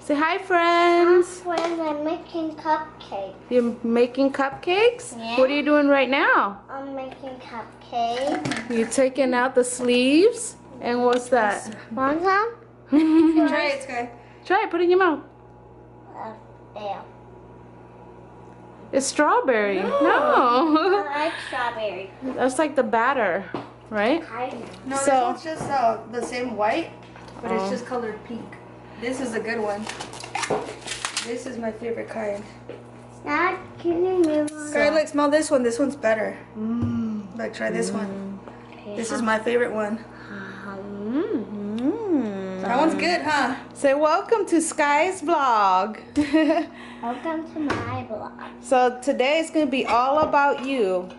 Say hi, friends. Hi, friends. I'm making cupcakes. You're making cupcakes? Yeah. What are you doing right now? I'm making cupcakes. You're taking out the sleeves? And what's that? Want some? Try it, Sky. Try it, put it in your mouth. Yeah. It's strawberry. I No. like strawberry. That's like the batter, right? No, So- this one's just the same white, but Oh. it's just colored pink. This is a good one. This is my favorite kind. Dad, can you move on? Sky, look, smell this one. This one's better. Like, try this one. This is my favorite one. That one's good, huh? Say welcome to Sky's vlog. Welcome to my blog. So today it's going to be all about you.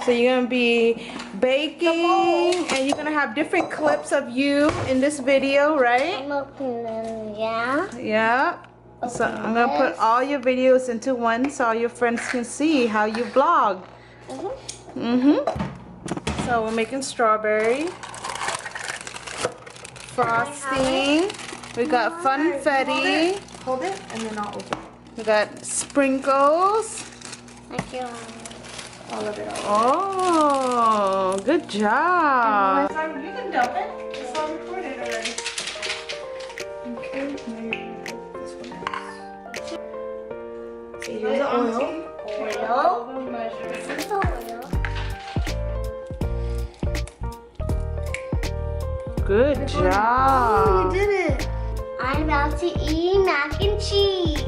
So you're going to be baking and you're going to have different clips of you in this video, right? I'm opening, yeah. Yeah. So I'm going to put all your videos into one so all your friends can see how you vlog. So we're making strawberry frosting. We got funfetti. Hold it, and then I'll open it. We got sprinkles. Thank you. All of it. Oh, good job. You can dump it. It's all recorded already. Okay, maybe this one is. See, here's the oil. Oil. This is the oil. Good Oh, job. you did it. I'm about to eat mac and cheese.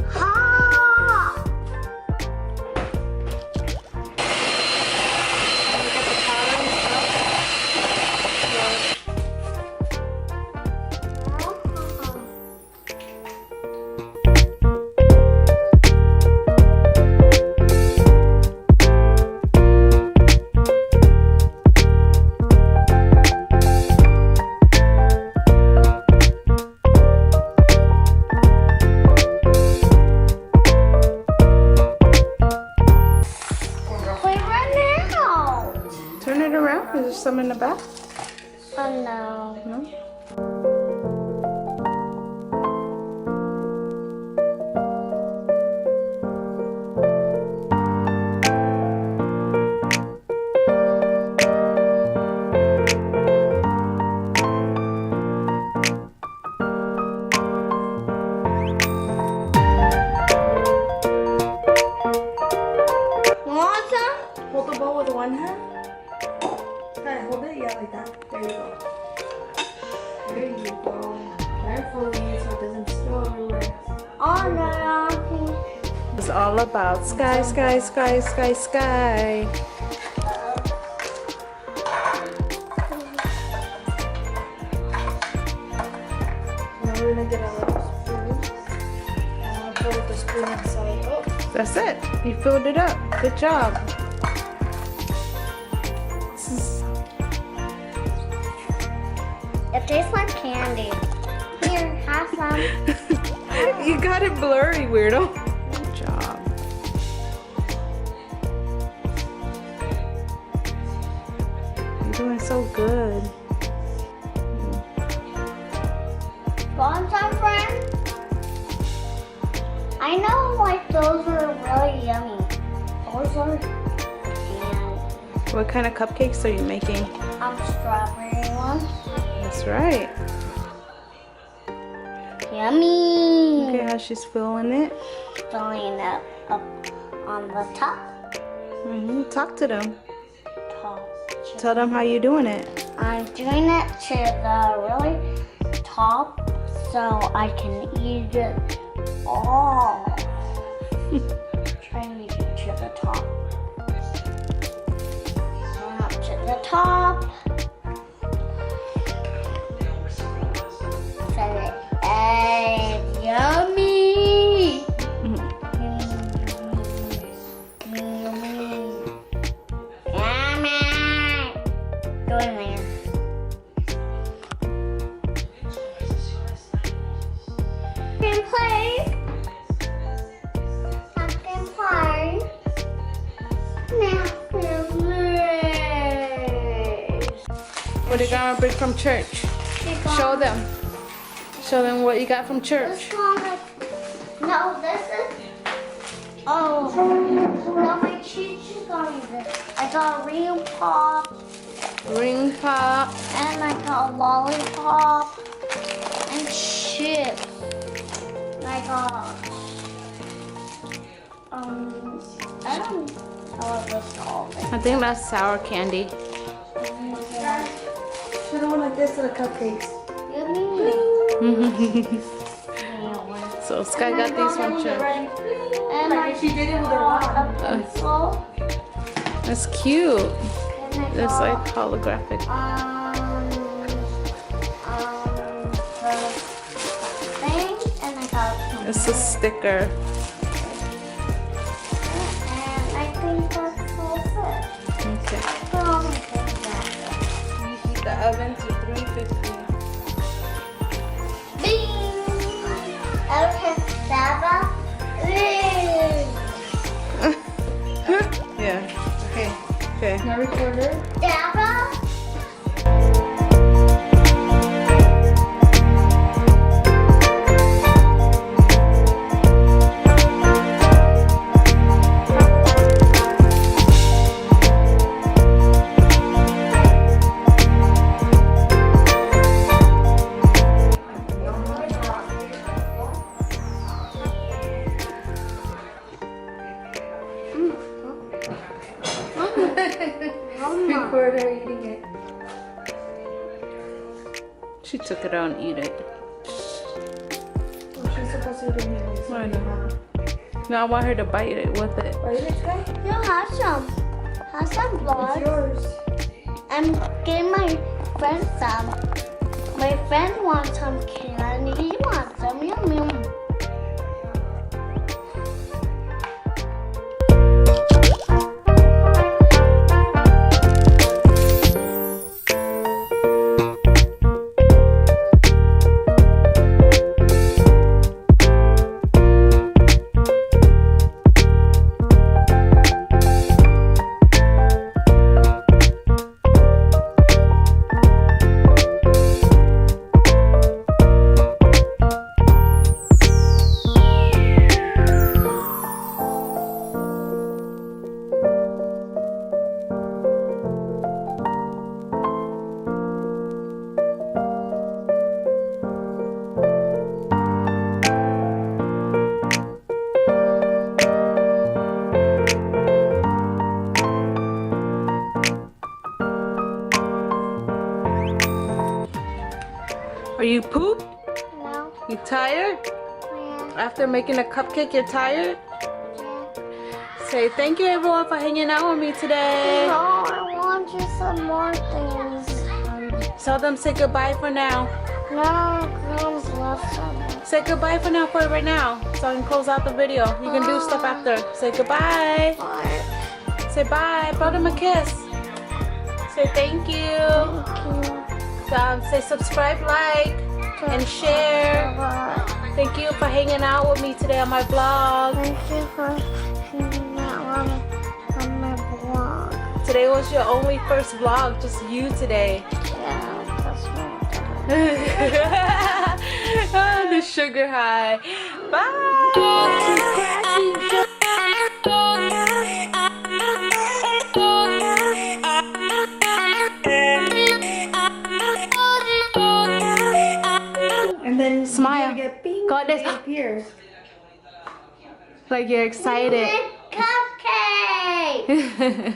Ha! Wait, run out. Turn it around. Is there some in the back? Oh no. No? Want some? Hold the bowl with one hand. Sky, hold it. Yeah, like that. There you go. There you go. Carefully so it doesn't spill everywhere. Oh no. It's all about sky, sky, sky, sky, sky. Now we're gonna get a little spoon. I'm gonna put the spoon inside. Oh. That's it. You filled it up. Good job. This is- It tastes like candy. Here, have some. You got it blurry, weirdo. Good job. You're doing so good. Want some, friend? I know, like, those are really yummy. Those are and What kind of cupcakes are you making? strawberry ones. That's right. Yummy. Okay, how she's filling it. Filling it up on the top. Talk to them. Top. Tell them how you're doing it. I'm doing it to the really top so I can eat it all. Trying to eat it to the top. Up to the top. Set it. Egg. Yummy. Yummy. Yummy. Go in there. Can play. Can play. Now can play. What you gonna bring from church? Show them. Show them what you got from church. This one is, no, this is, oh, no, my teacher got me this. I got a ring pop. Ring pop. And I got a lollipop. And chips. And I got, I don't know what this called. I think that's sour candy. Should have went like this to the cupcakes. So Sky got these from church. And Like she did it with her mom. a pencil. That's cute. And I It's got, like holographic. the thing, and I got It's a sticker. and I think that's all it. Okay. Put all my things back. You heat the oven to 350. Bing! Okay, Baba. Yeah. Okay. Okay. My recorder. Baba. Recorder eating it. She took it out and eat it. Well, she's supposed to eat it anyways. I know. No, I want her to bite it with it. Are you this guy? You have some. Have some It's blood. yours. I'm getting my friend some. My friend wants some candy. He wants some. Yum yum. Are you pooped? No. You tired? Yeah. After making a cupcake, you're tired? Yeah. Say thank you everyone for hanging out with me today. No, I want you some more things. Tell them say goodbye for now. No, girls love some. Say goodbye for now, for right now. So I can close out the video. You can do stuff after. Say goodbye. Bye. Say bye. Blow them a kiss. Say thank you. Say subscribe, like, and share. Bye. Thank you for hanging out with me today on my vlog. Thank you for hanging out on my blog. Today was your only first vlog, just you today. Yeah, that's right. Oh, the sugar high. Bye. And then Smile. you get bing. Got this. It appears. Like you're excited. Cupcake!